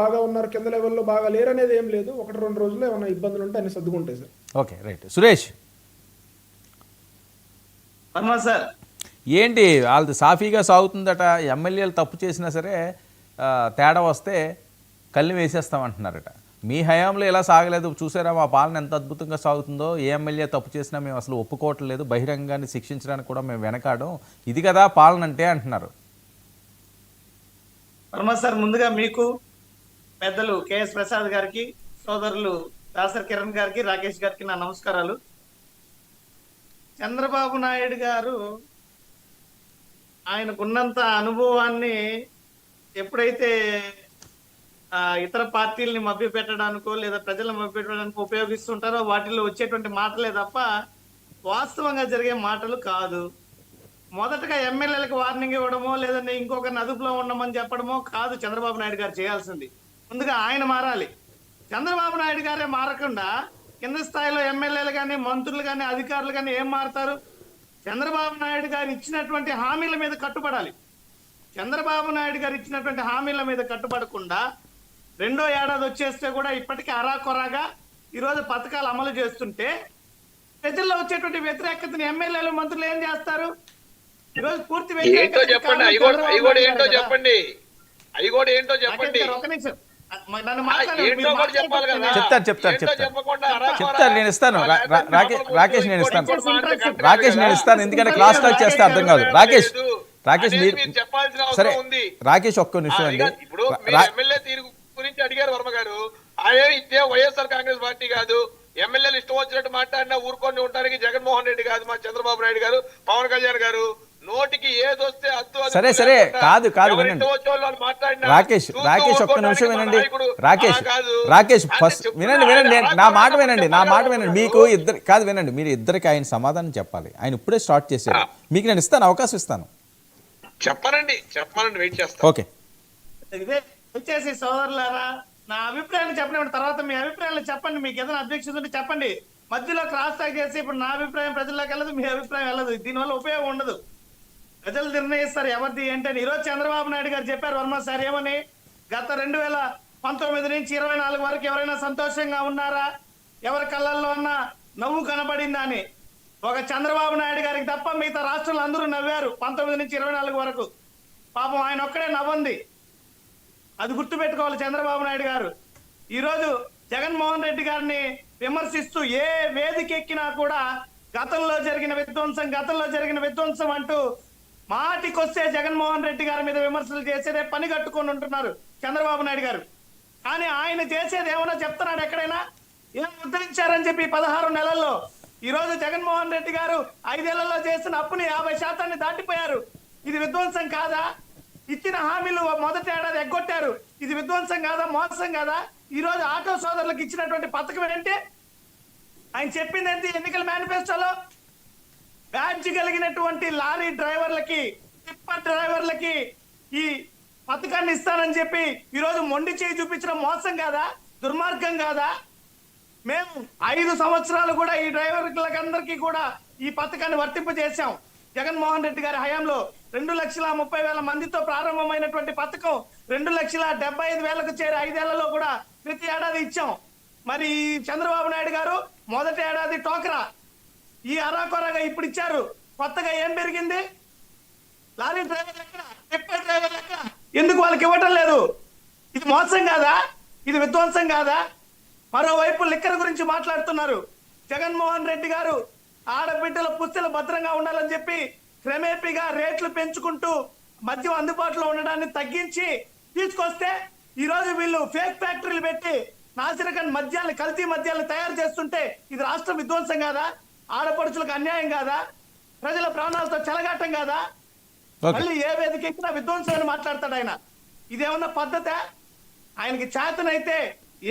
బాగా ఉన్నారు, కింద లెవెల్లో బాగా లేరు అనేది ఏం లేదు. 1-2 రోజుల్లో ఏమైనా ఇబ్బందులు ఉంటే అన్ని సర్దుకుంటాయి sir. Okay, right. Suresh, sir ఏంటి వాళ్ళది సాఫీగా సాగుతుందట, ఎమ్మెల్యేలు తప్పు చేసినా సరే తేడా వస్తే కళ్ళు వేసేస్తామంటున్నారట. మీ హయాంలో ఎలా సాగలేదు చూసారా, మా పాలన ఎంత అద్భుతంగా సాగుతుందో, ఏ ఎమ్మెల్యే తప్పు చేసినా మేము అసలు ఒప్పుకోవట్లేదు, బహిరంగాన్ని శిక్షించడానికి కూడా మేము వెనకాడం, ఇది కదా పాలన అంటే అంటున్నారు. సార్ ముందుగా మీకు పెద్దలు కేఎస్ ప్రసాద్ గారికి, సోదరులు దాసర్ కిరణ్ గారికి, రాకేష్ గారికి నా నమస్కారాలు. చంద్రబాబు నాయుడు గారు ఆయనకున్నంత అనుభవాన్ని ఎప్పుడైతే ఇతర పార్టీలని మభ్యపెట్టడానికో లేదా ప్రజలను మభ్యపెట్టడానికి ఉపయోగిస్తుంటారో వాటిల్లో వచ్చేటువంటి మాటలే తప్ప వాస్తవంగా జరిగే మాటలు కాదు. మొదటగా ఎమ్మెల్యేలకు వార్నింగ్ ఇవ్వడమో లేదంటే ఇంకొకరిని అదుపులో ఉండమని చెప్పడమో కాదు చంద్రబాబు నాయుడు గారు చేయాల్సింది. ముందుగా ఆయన మారాలి. చంద్రబాబు నాయుడు గారే మారకుండా కింద స్థాయిలో ఎమ్మెల్యేలు కానీ, మంత్రులు కానీ, అధికారులు కానీ ఏం మారుతారు? చంద్రబాబు నాయుడు గారు ఇచ్చినటువంటి హామీల మీద కట్టుబడాలి. చంద్రబాబు నాయుడు గారు ఇచ్చినటువంటి హామీల మీద కట్టుబడకుండా రెండో ఏడాది వచ్చేస్తే కూడా ఇప్పటికీ అరాకొరాగా ఈరోజు పథకాలు అమలు చేస్తుంటే ప్రజల్లో వచ్చేటువంటి వ్యతిరేకతని ఎమ్మెల్యేలు, మంత్రులు ఏం చేస్తారు? ఈరోజు పూర్తి ఏంటో చెప్పండి, అవి కూడా ఏంటో చెప్పండి, అవి కూడా ఏంటో చెప్పండి. ఒక నిమిషం నన్ను చెప్తారు, నేను ఇస్తాను. రాకేష్ నేను ఇస్తాను, ఎందుకంటే క్లాస్ టాక్ చేస్తే అర్థం కాదు. రాకేష్ మీరు సరే, రాకేష్ ఒక్క నిమిషం అండి. ఇప్పుడు ఎమ్మెల్యే తీరు గురించి అడిగారు వర్మ గారు. అదే ఇదే వైఎస్ఆర్ కాంగ్రెస్ పార్టీ కాదు, ఎమ్మెల్యేలు ఇష్టం వచ్చినట్టు మాట్లాడినా ఊరుకొని ఉండడానికి జగన్మోహన్ రెడ్డి కాదు, మా చంద్రబాబు నాయుడు గారు, పవన్ కళ్యాణ్ గారు నోటికి ఏదొస్తే సరే కాదు వినండి. రాకేష్ ఒక్క నిమిషం వినండి. రాకేష్ ఫస్ట్ వినండి, నా మాట వినండి. మీకు ఇద్దరు కాదు, వినండి. మీరు ఇద్దరికి ఆయన సమాధానం చెప్పాలి. ఆయన ఇప్పుడే స్టార్ట్ చేశారు, మీకు నేను ఇస్తాను, అవకాశం ఇస్తాను. చెప్పనండి వెయిట్ చేస్తాను. ఓకే, ఇదే వచ్చేసి సోదరులారా, నా అభిప్రాయాన్ని చెప్పండి, తర్వాత మీ అభిప్రాయాలు చెప్పండి. మీకు ఏదైనా అబ్జెక్షన్ ఉంటే చెప్పండి. మధ్యలో క్రాస్ టాక్ చేసి ఇప్పుడు నా అభిప్రాయం ప్రజల్లోకి వెళ్ళదు, మీ అభిప్రాయం వెళ్ళదు, దీనివల్ల ఉపయోగం ఉండదు. ప్రజలు నిర్ణయిస్తారు ఎవరిది ఏంటని. ఈరోజు చంద్రబాబు నాయుడు గారు చెప్పారు వర్మ సార్ ఏమని, గత 2019 నుంచి 24 వరకు ఎవరైనా సంతోషంగా ఉన్నారా, ఎవరి కళ్ళల్లో ఉన్న నవ్వు కనబడిందా అని. ఒక చంద్రబాబు నాయుడు గారికి తప్ప మిగతా రాష్ట్రంలో అందరూ నవ్వారు 19 నుంచి 24 వరకు. పాపం ఆయన ఒక్కడే నవ్వంది. అది గుర్తుపెట్టుకోవాలి చంద్రబాబు నాయుడు గారు. ఈరోజు జగన్మోహన్ రెడ్డి గారిని విమర్శిస్తూ ఏ వేదిక ఎక్కినా కూడా గతంలో జరిగిన విధ్వంసం అంటూ మాటికొస్తే జగన్మోహన్ రెడ్డి గారి మీద విమర్శలు చేసేదే పని కట్టుకొని ఉంటున్నారు చంద్రబాబు నాయుడు గారు. కానీ ఆయన చేసేది ఏమన్నా చెప్తున్నాడు ఎక్కడైనా? ఏం ఉద్ధరించారని చెప్పి 16 నెలల్లో. ఈ రోజు జగన్మోహన్ రెడ్డి గారు 5 ఏళ్లలో చేసిన అప్పుని 50% దాటిపోయారు. ఇది విధ్వంసం కాదా? ఇచ్చిన హామీలు మొదటి ఏడాది ఎగ్గొట్టారు. ఇది విధ్వంసం కాదా? మోసం కాదా? ఈ రోజు ఆటో సోదరులకు ఇచ్చినటువంటి పథకం ఏంటి? ఆయన చెప్పింది ఏంటి ఎన్నికల మేనిఫెస్టోలో? బ్యాడ్జ్ కలిగినటువంటి లారీ డ్రైవర్లకి, టిప్పర్ డ్రైవర్లకి ఈ పథకాన్ని ఇస్తానని చెప్పి ఈరోజు మొండి చేయి చూపించడం మోసం కాదా? దుర్మార్గం కాదా? మేము 5 సంవత్సరాలు కూడా ఈ డ్రైవర్లందరికీ కూడా ఈ పథకాన్ని వర్తింపజేశాం. జగన్మోహన్ రెడ్డి గారి హయాంలో 2,30,000 మందితో ప్రారంభమైనటువంటి పథకం 2,75,000కు చేరి 5 ఏళ్లలో కూడా ప్రతి ఏడాది ఇచ్చాం. మరి చంద్రబాబు నాయుడు గారు మొదటి ఏడాది టోకరా, ఈ అరాకొరగా ఇప్పుడు ఇచ్చారు. కొత్తగా ఏం పెరిగింది? లారీ డ్రైవర్లు ఎక్కడ, టిప్పర్ డ్రైవర్లు ఎక్కడ? ఎందుకు వాళ్ళకి ఇవ్వటం లేదు? ఇది మోసం కాదా? ఇది విధ్వంసం కాదా? మరోవైపు లిక్కర్ గురించి మాట్లాడుతున్నారు. జగన్మోహన్ రెడ్డి గారు ఆడబిడ్డల పుస్తలు భద్రంగా ఉండాలని చెప్పి క్రమేపీగా రేట్లు పెంచుకుంటూ మద్యం అందుబాటులో ఉండడాన్ని తగ్గించి తీసుకొస్తే ఈరోజు వీళ్ళు ఫేక్ ఫ్యాక్టరీలు పెట్టి నాసిరకం మద్యాలు, కల్తీ మద్యాలు తయారు చేస్తుంటే ఇది రాష్ట్ర విధ్వంసం కాదా? ఆడపడుచులకు అన్యాయం కాదా? ప్రజల ప్రాణాలతో చెలగాటం కాదా? మళ్ళీ ఏ వేదిక ఎక్కినా విధ్వంసం అని మాట్లాడతాడు ఆయన. ఇదేమన్నా పద్ధతే? ఆయనకి చేతనైతే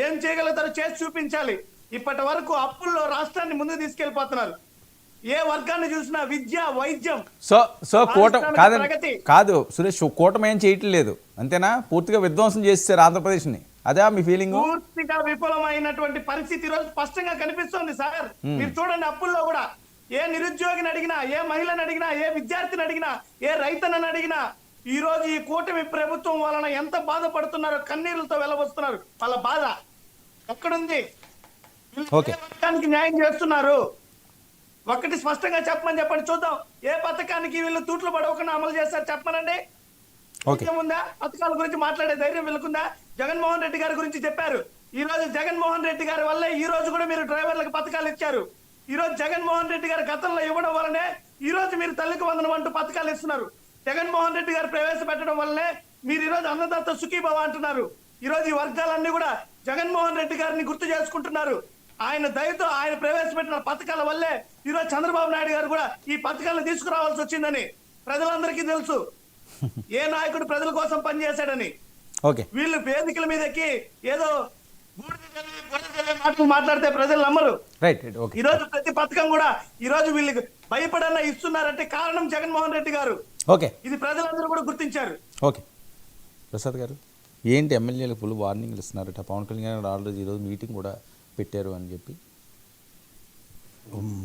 ఏం చేయగలుగుతారో చేసి చూపించాలి. ఇప్పటి వరకు అప్పుల్లో రాష్ట్రాన్ని ముందుకు తీసుకెళ్లిపోతున్నారు. ఏ వర్గాన్ని చూసినా విద్య, వైద్యం. సో కాదు సురేష్, కూటమి ఏం చేయటం లేదు అంతేనా? పూర్తిగా విధ్వంసం చేసేసారు ఆంధ్రప్రదేశ్ ని, అదే మీ ఫీలింగ్? పూర్తిగా విఫలమైనటువంటి పరిస్థితి ఈరోజు స్పష్టంగా కనిపిస్తోంది సార్. మీరు చూడండి, అప్పుల్లో కూడా ఏ నిరుద్యోగిని అడిగినా, ఏ మహిళను అడిగినా, ఏ విద్యార్థిని అడిగినా, ఏ రైతన్నని అడిగినా ఈ రోజు ఈ కూటమి ప్రభుత్వం వలన ఎంత బాధపడుతున్నారో కన్నీళ్లతో వెలబోస్తున్నారు. వాళ్ళ బాధ ఎక్కడుంది? వీళ్ళు ఓకే. ఏ పథకానికి న్యాయం చేస్తున్నారు? ఒకటి స్పష్టంగా చెప్పమని చెప్పండి చూద్దాం. ఏ పథకానికి వీళ్ళు తూట్లు పడవకుండా అమలు చేస్తారు చెప్పమనండి. ఓకే. ఉందా? పథకాల గురించి మాట్లాడే ధైర్యం వీళ్ళకుందా? జగన్మోహన్ రెడ్డి గారి గురించి చెప్పారు. ఈ రోజు జగన్మోహన్ రెడ్డి గారి వల్లే ఈ రోజు కూడా మీరు డ్రైవర్లకు పథకాలు ఇచ్చారు. ఈ రోజు జగన్మోహన్ రెడ్డి గారు గతంలో ఇవ్వడం వల్లనే ఈ రోజు మీరు తల్లికి వందనం అంటూ పథకాలు ఇస్తున్నారు. జగన్మోహన్ రెడ్డి గారు ప్రవేశపెట్టడం వల్లనే మీరు ఈ రోజు అన్నదాత సుఖీభవ అంటున్నారు. ఈ రోజు ఈ వర్గాలన్నీ కూడా జగన్మోహన్ రెడ్డి గారిని గుర్తు చేసుకుంటున్నారు. ఆయన దయతో ఆయన ప్రవేశపెట్టిన పథకాల వల్లే ఈ రోజు చంద్రబాబు నాయుడు గారు కూడా ఈ పథకాలను తీసుకురావాల్సి వచ్చిందని ప్రజలందరికీ తెలుసు. ఏ నాయకుడు ప్రజల కోసం పనిచేశాడని. ఓకే. వీళ్ళు వేదికల మీద ఎక్కి ఏదో మాటలు మాట్లాడితే ప్రజలు నమ్మరు. Right right. ఓకే. ఈ రోజు ప్రతి పథకం కూడా ఈ రోజు వీళ్ళకి భయపడన్నా ఇస్తున్నారంటే కారణం జగన్మోహన్ రెడ్డి గారు. ఓకే. ఇది ప్రజలందరూ కూడా గుర్తించారు. ఓకే. ప్రసాద్ గారు ఏంటి ఎమ్మెల్యేలకు ఫుల్ వార్నింగ్లు ఇస్తున్నారట? పవన్ కళ్యాణ్ గారు ఆల్రెడీ ఈరోజు మీటింగ్ కూడా పెట్టారు అని చెప్పి.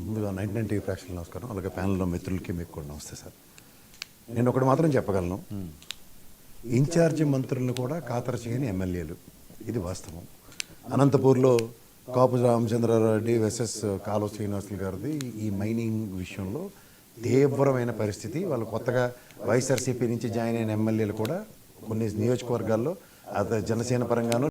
ముందుగా 99 టీవీ ప్రేక్షకులకు నమస్కారం, అలాగే ప్యానల్లో మిత్రులకి మీకు కూడా నమస్తే సార్. నేను ఒకటి మాత్రం చెప్పగలను, ఇన్ఛార్జి మంత్రులను కూడా ఖాతరు చేయని ఎమ్మెల్యేలు, ఇది వాస్తవం. అనంతపూర్లో కాపు రామచంద్రారెడ్డి వర్సెస్ కాలువ శ్రీనివాసులు గారిది ఈ మైనింగ్ విషయంలో తీవ్రమైన పరిస్థితి. వాళ్ళు కొత్తగా వైఎస్ఆర్సీపీ నుంచి జాయిన్ అయిన ఎమ్మెల్యేలు కూడా కొన్ని నియోజకవర్గాల్లో జనసేన పరంగాను